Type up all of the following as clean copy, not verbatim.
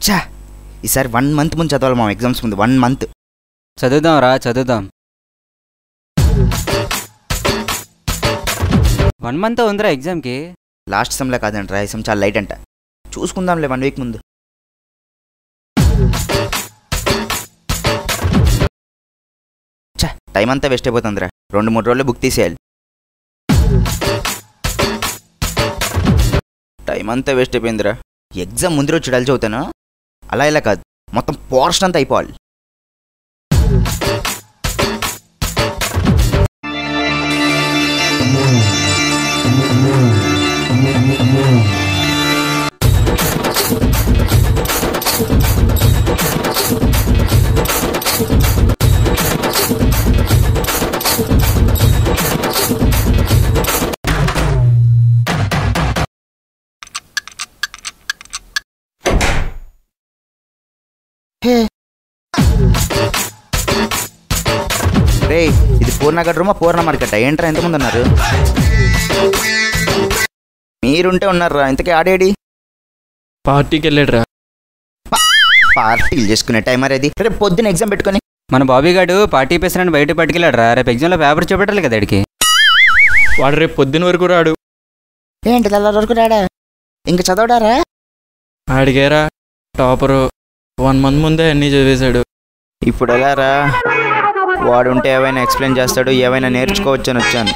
చా ఈసారి 1 మంత్ ముందు చదవాలి మా ఎగ్జామ్స్ ముందు 1 మంత్ చదువుదాం రా చదువుదాం 1 మంత్ ఉందిరా ఎగ్జామ్కి లాస్ట్ సెమ్లో కాదంట ఈ సెమ్ చాలా లైట్ అంట చూసుకుందాంలే 1 వీక్ ముందు చా టైం అంతా వేస్ట్ అయిపోతుందిరా 2-3 రోజులు బుక్ తీసేయాలి టైం అంతా వేస్ట్ అయిపోయిందిరా ఎగ్జామ్ ముందు రోజు చూడాలి చదువుతాను అలా ఇలా కాదు మొత్తం పోర్షన్ అంతా అయిపోవాలి రే ఇది పూర్ణగడ్ రూమా పూర్ణ మార్కెట్ ఏంట్రా ఎంతమంది ఉన్నారు మీరుంటే ఉన్నారా ఇంతకీ ఆడేడి పార్టీకి వెళ్ళాడురా పార్టీలు చేసుకునే టైమర్ అది రేపు పొద్దున్న ఎగ్జామ్ పెట్టుకొని మన బాబీ గారు పార్టీ పేసిన బయట పట్టుకెళ్ళాడు రా రేపు ఎగ్జామ్లో పేపర్ చూపెట్టాలి కదా అడికి వాడు రేపు పొద్దున వరకు రాడు ఏంటి తెల్ల వరకు రాడా ఇంక చదవడారా అడిగారా టాపరు 1 మంత్ ముందే అన్నీ చదివేశాడు ఇప్పుడు ఎలా రా వాడుంటే ఏవైనా ఎక్స్ప్లెయిన్ చేస్తాడు ఏవైనా నేర్చుకోవచ్చు అని వచ్చాను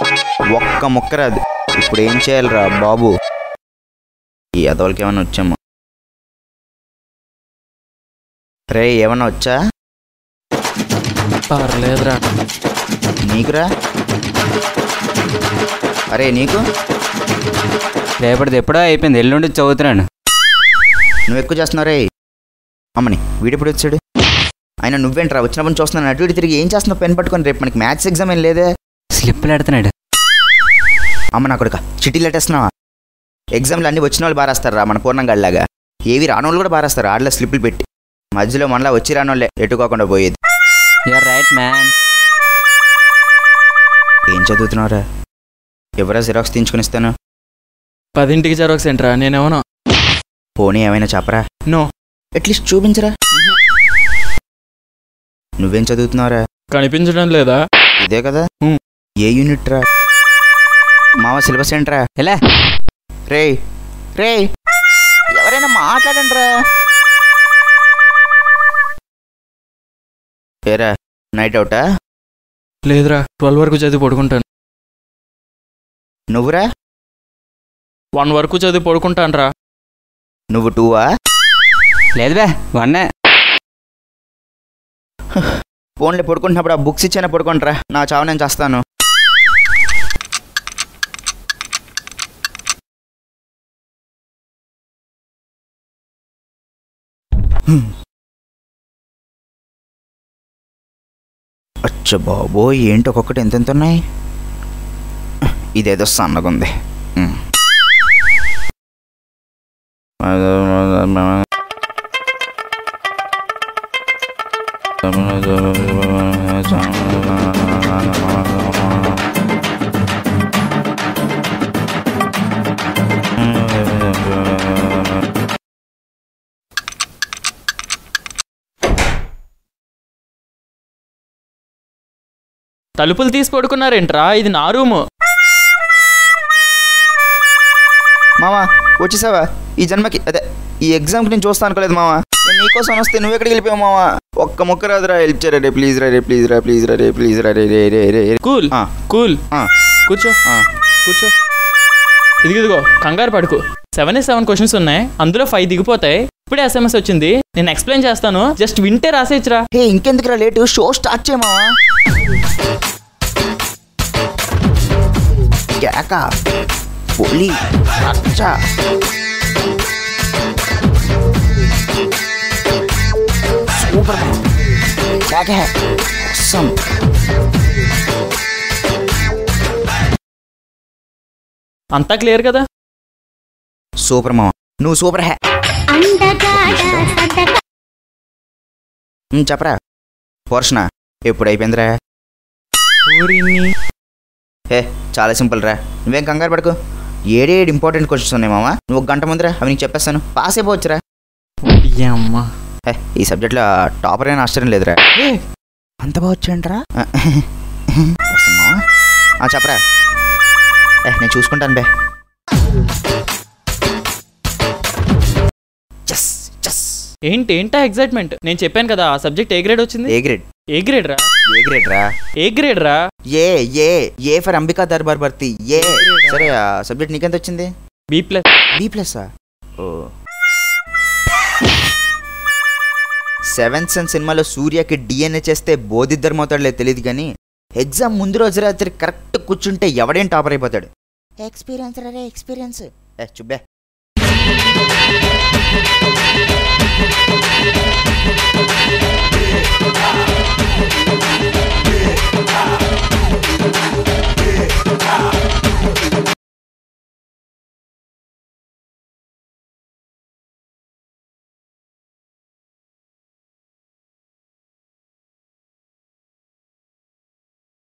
ఒక్క ముక్క రాదు ఇప్పుడు ఏం చేయాలిరా బాబు ఈ అదోళ్ళకి ఏమైనా వచ్చాము రే ఏమన్నా వచ్చా పర్లేదురా నీకురా అరే నీకు రేపటిది ఎప్పుడో అయిపోయింది ఎల్లుండి చదువుతున్నాను నువ్వు ఎక్కువ చేస్తున్నావు రే అమ్మని వీడెప్పుడు వచ్చాడు ఆయన నువ్వేంట్రా వచ్చినప్పుడు చూస్తున్నాను అటు ఇటు తిరిగి ఏం చేస్తున్నావు పెన్ పట్టుకొని రేపు మనకి మ్యాథ్స్ ఎగ్జామ్ ఏం లేదే స్లిప్లు ఆడుతున్నాడు అమ్మ నా కొడుక చిట్టీలు ఎట్టేస్తున్నావా ఎగ్జామ్లు అన్నీ వచ్చిన వాళ్ళు బారేస్తారా మన పూర్ణంగాళ్ళలాగా ఏవి రానోళ్ళు కూడా బారేస్తారు ఆడలో స్లిప్లు పెట్టి మధ్యలో మనలా వచ్చి రానోళ్ళే ఎట్టుకోకుండా పోయేది యూఆర్ రైట్ మ్యాన్ ఏం చదువుతున్నావురా ఎవరా జిరాక్స్ తీయించుకుని ఇస్తాను 10ంటికి జెరాక్స్ ఏంట్రా నేనేమన్నా పోనీ ఏమైనా చెప్పరా నో అట్లీస్ట్ చూపించరా నువ్వేం చదువుతున్నావురా కనిపించడం లేదా ఇదే కదా ఏ యూనిట్ రా మావ సిలబస్ ఏంట్రా ఎలా రే రే ఎవరైనా మాట్లాడండి రా ఏరా నైట్ అవుటా లేదురా 12 వరకు చదివి పడుకుంటాను నువ్వురా 1 వరకు చదివి పడుకుంటాను రా నువ్వు 2వా లేదు బే 1 ఫోన్లో పడుకుంటున్నప్పుడు ఆ బుక్స్ ఇచ్చానే పడుకుంటారా నా చావు నేను చేస్తాను అచ్చ బాబోయ్ ఏంటి ఒక్కొక్కటి ఎంతెంత ఉన్నాయి ఇదేదో సన్నగుంది తలుపులు తీసి పడుకున్నారేంట్రా ఇది నా రూము మామా వచ్చేసావా ఈ జన్మకి అదే ఈ ఎగ్జామ్కి నేను చూస్తాను అనుకోలేదు మామా నేను నీకోసం వస్తే నువ్వు ఎక్కడికి వెళ్ళిపోయావు మామా ఒక్క మొక్క రాదురా హెల్ప్ చేయరా రే ప్లీజ్ రా రే ప్లీజ్ రా ప్లీజ్ రా రే ప్లీజ్ రా రే రే రే రే కూల్ కూల్ కూర్చో కూర్చో ఇదిగో కంగారు పడుకు 7 క్వశ్చన్స్ ఉన్నాయి అందులో 5 దిగిపోతాయి ఇప్పుడే SMS వచ్చింది నేను ఎక్స్ప్లెయిన్ చేస్తాను జస్ట్ వింటే రాసేయచ్చురా హే ఇంకెందుకురా లేటు షో స్టార్ట్ చేయమావా కేక పోలీ అచ్చా సూపర్ కేక హై సమ్ అంతా క్లియర్ కదా సూపర్ మావా నువ్వు సూపర్ హై చెప్పరా పోర్షణ ఎప్పుడు అయిపోయిందిరా హే చాలా సింపుల్ రా నువ్వేం కంగారు పడుకో 7 ఇంపార్టెంట్ క్వశ్చన్స్ ఉన్నాయి మామ నువ్వు 1 గంట ముందురా అవి నీకు చెప్పేస్తాను పాస్ అయిపోవచ్చురా అమ్మా ఈ సబ్జెక్ట్లో టాపర్ అయినా ఆశ్చర్యం లేదురా. అంత బాగా వచ్చాయంటరా. వస్తున్నా చెప్పరా. నేను చూసుకుంటాను బే. ఏంటా ఎగ్జైట్మెంట్? నేను చెప్పాను కదా ఆ సబ్జెక్ట్ ఏ గ్రేడ్ వచ్చింది. A grade? ఏ గ్రేడ్ రా? ఏ గ్రేడ్ రా? ఏ ఫర్ అంబికా దర్బార్ భర్తీ. సరే ఆ సబ్జెక్ట్ నీకెంత వచ్చింది? B+. ఓ సెవెంత్ సెన్స్ సినిమాలో సూర్యకి DNA చేస్తే బోధిద్దరం అవుతాడులే తెలియదు కానీ ఎగ్జామ్ ముందు రోజు రాత్రి కరెక్ట్ కూర్చుంటే ఎవడేం టాపర్ అయిపోతాడు. ఎక్స్పీరియన్స్ చుబ్బే.